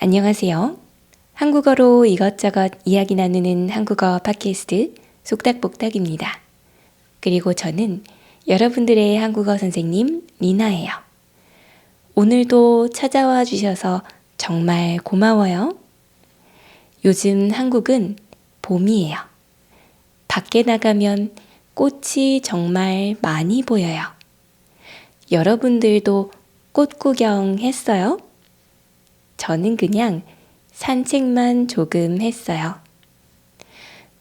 안녕하세요. 한국어로 이것저것 이야기 나누는 한국어 팟캐스트 속닥복닥입니다. 그리고 저는 여러분들의 한국어 선생님 리나예요. 오늘도 찾아와 주셔서 정말 고마워요. 요즘 한국은 봄이에요. 밖에 나가면 꽃이 정말 많이 보여요. 여러분들도 꽃 구경 했어요? 저는 그냥 산책만 조금 했어요.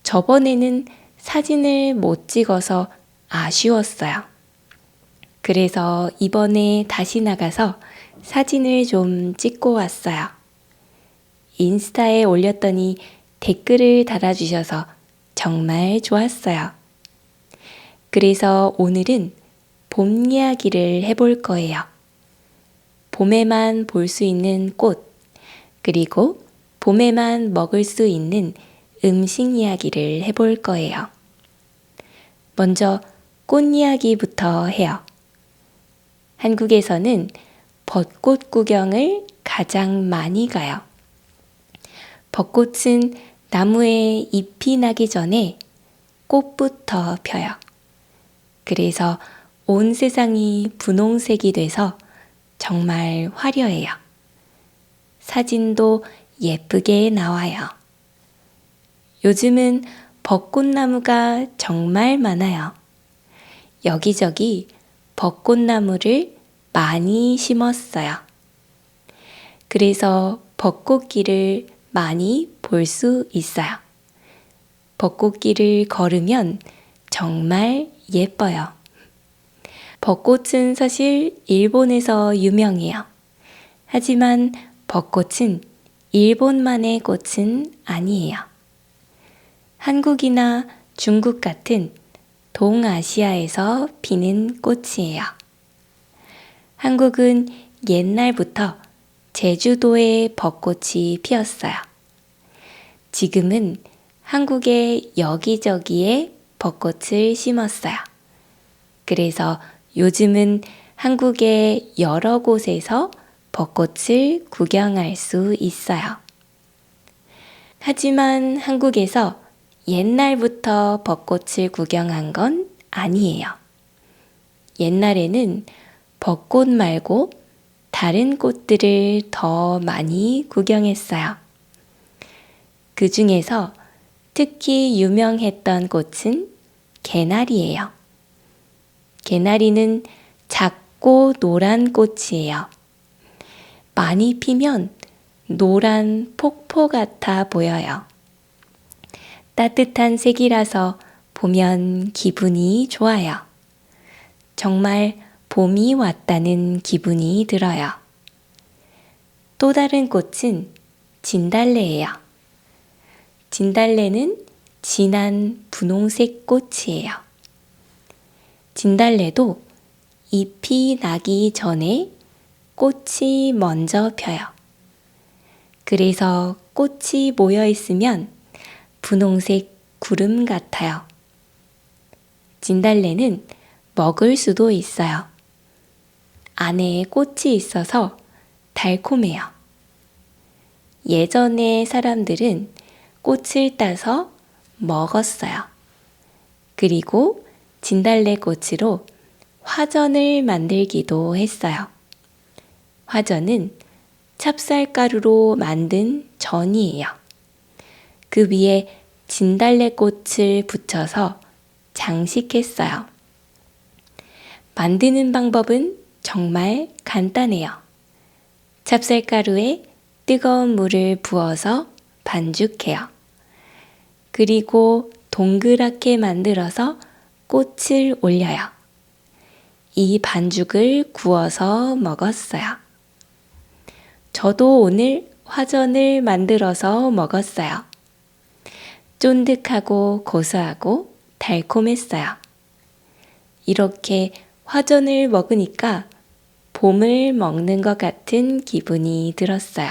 저번에는 사진을 못 찍어서 아쉬웠어요. 그래서 이번에 다시 나가서 사진을 좀 찍고 왔어요. 인스타에 올렸더니 댓글을 달아주셔서 정말 좋았어요. 그래서 오늘은 봄 이야기를 해볼 거예요. 봄에만 볼 수 있는 꽃, 그리고 봄에만 먹을 수 있는 음식 이야기를 해볼 거예요. 먼저 꽃 이야기부터 해요. 한국에서는 벚꽃 구경을 가장 많이 가요. 벚꽃은 나무에 잎이 나기 전에 꽃부터 펴요. 그래서 온 세상이 분홍색이 돼서 정말 화려해요. 사진도 예쁘게 나와요. 요즘은 벚꽃나무가 정말 많아요. 여기저기 벚꽃나무를 많이 심었어요. 그래서 벚꽃길을 많이 볼 수 있어요. 벚꽃길을 걸으면 정말 예뻐요. 벚꽃은 사실 일본에서 유명해요. 하지만 벚꽃은 일본만의 꽃은 아니에요. 한국이나 중국 같은 동아시아에서 피는 꽃이에요. 한국은 옛날부터 제주도에 벚꽃이 피었어요. 지금은 한국의 여기저기에 벚꽃을 심었어요. 그래서 요즘은 한국의 여러 곳에서 벚꽃을 구경할 수 있어요. 하지만 한국에서 옛날부터 벚꽃을 구경한 건 아니에요. 옛날에는 벚꽃 말고 다른 꽃들을 더 많이 구경했어요. 그 중에서 특히 유명했던 꽃은 개나리예요. 개나리는 작고 노란 꽃이에요. 많이 피면 노란 폭포 같아 보여요. 따뜻한 색이라서 보면 기분이 좋아요. 정말 봄이 왔다는 기분이 들어요. 또 다른 꽃은 진달래예요. 진달래는 진한 분홍색 꽃이에요. 진달래도 잎이 나기 전에 꽃이 먼저 펴요. 그래서 꽃이 모여 있으면 분홍색 구름 같아요. 진달래는 먹을 수도 있어요. 안에 꽃이 있어서 달콤해요. 예전에 사람들은 꽃을 따서 먹었어요. 그리고 진달래 꽃으로 화전을 만들기도 했어요. 화전은 찹쌀가루로 만든 전이에요. 그 위에 진달래꽃을 붙여서 장식했어요. 만드는 방법은 정말 간단해요. 찹쌀가루에 뜨거운 물을 부어서 반죽해요. 그리고 동그랗게 만들어서 꽃을 올려요. 이 반죽을 구워서 먹었어요. 저도 오늘 화전을 만들어서 먹었어요. 쫀득하고 고소하고 달콤했어요. 이렇게 화전을 먹으니까 봄을 먹는 것 같은 기분이 들었어요.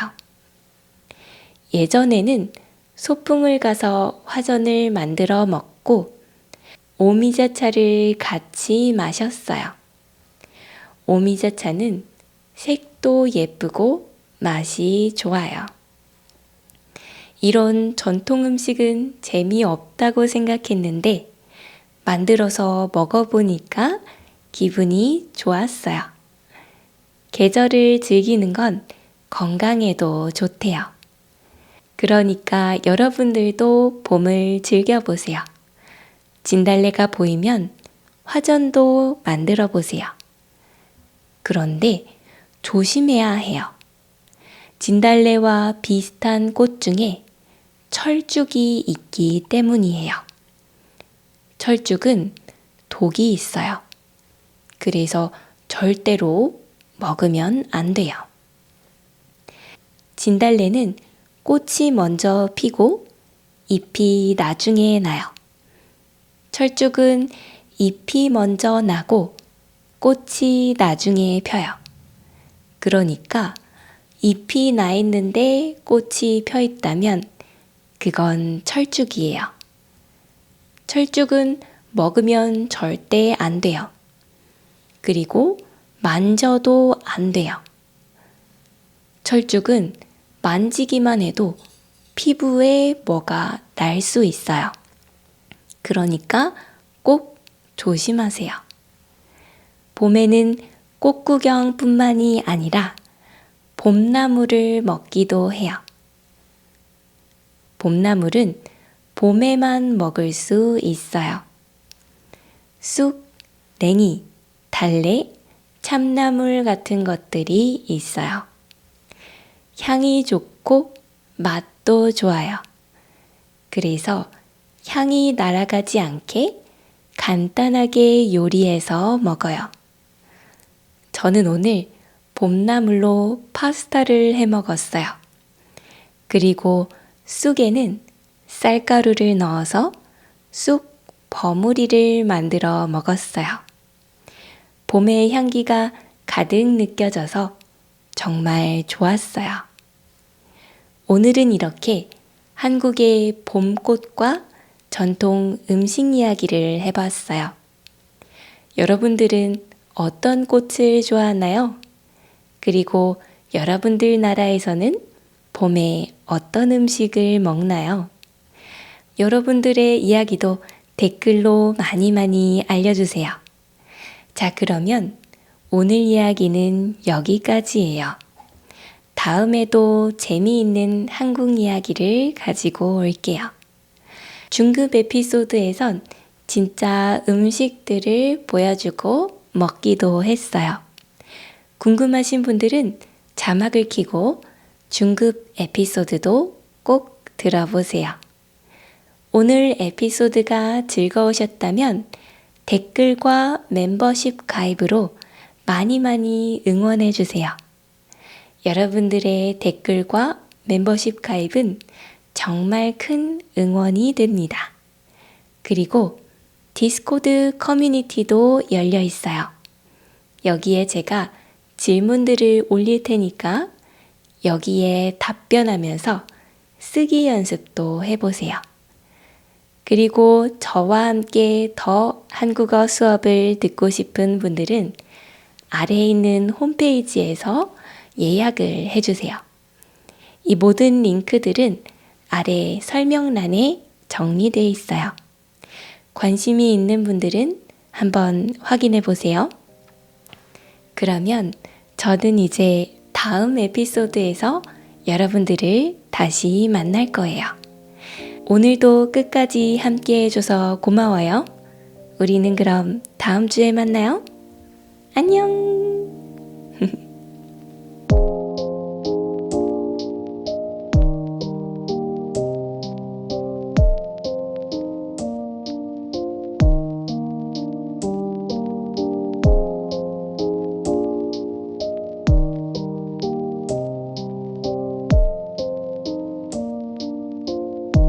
예전에는 소풍을 가서 화전을 만들어 먹고 오미자차를 같이 마셨어요. 오미자차는 색도 예쁘고 맛이 좋아요. 이런 전통 음식은 재미없다고 생각했는데 만들어서 먹어보니까 기분이 좋았어요. 계절을 즐기는 건 건강에도 좋대요. 그러니까 여러분들도 봄을 즐겨보세요. 진달래가 보이면 화전도 만들어 보세요. 그런데 조심해야 해요. 진달래와 비슷한 꽃 중에 철쭉이 있기 때문이에요. 철쭉은 독이 있어요. 그래서 절대로 먹으면 안 돼요. 진달래는 꽃이 먼저 피고 잎이 나중에 나요. 철쭉은 잎이 먼저 나고 꽃이 나중에 펴요. 그러니까 잎이 나 있는데 꽃이 펴 있다면 그건 철쭉이에요. 철쭉은 먹으면 절대 안 돼요. 그리고 만져도 안 돼요. 철쭉은 만지기만 해도 피부에 뭐가 날 수 있어요. 그러니까 꼭 조심하세요. 봄에는 꽃 구경뿐만이 아니라 봄나물을 먹기도 해요. 봄나물은 봄에만 먹을 수 있어요. 쑥, 냉이, 달래, 참나물 같은 것들이 있어요. 향이 좋고 맛도 좋아요. 그래서 향이 날아가지 않게 간단하게 요리해서 먹어요. 저는 오늘 봄나물로 파스타를 해 먹었어요. 그리고 쑥에는 쌀가루를 넣어서 쑥 버무리를 만들어 먹었어요. 봄의 향기가 가득 느껴져서 정말 좋았어요. 오늘은 이렇게 한국의 봄꽃과 전통 음식 이야기를 해봤어요. 여러분들은 어떤 꽃을 좋아하나요? 그리고 여러분들 나라에서는 봄에 어떤 음식을 먹나요? 여러분들의 이야기도 댓글로 많이 알려주세요. 자, 그러면 오늘 이야기는 여기까지예요. 다음에도 재미있는 한국 이야기를 가지고 올게요. 중급 에피소드에선 진짜 음식들을 보여주고 먹기도 했어요. 궁금하신 분들은 자막을 켜고 중급 에피소드도 꼭 들어보세요. 오늘 에피소드가 즐거우셨다면 댓글과 멤버십 가입으로 많이 응원해주세요. 여러분들의 댓글과 멤버십 가입은 정말 큰 응원이 됩니다. 그리고 디스코드 커뮤니티도 열려 있어요. 여기에 제가 질문들을 올릴 테니까 여기에 답변하면서 쓰기 연습도 해보세요. 그리고 저와 함께 더 한국어 수업을 듣고 싶은 분들은 아래에 있는 홈페이지에서 예약을 해주세요. 이 모든 링크들은 아래 설명란에 정리되어 있어요. 관심이 있는 분들은 한번 확인해 보세요. 그러면 저는 이제 다음 에피소드에서 여러분들을 다시 만날 거예요. 오늘도 끝까지 함께 해줘서 고마워요. 우리는 그럼 다음 주에 만나요. 안녕!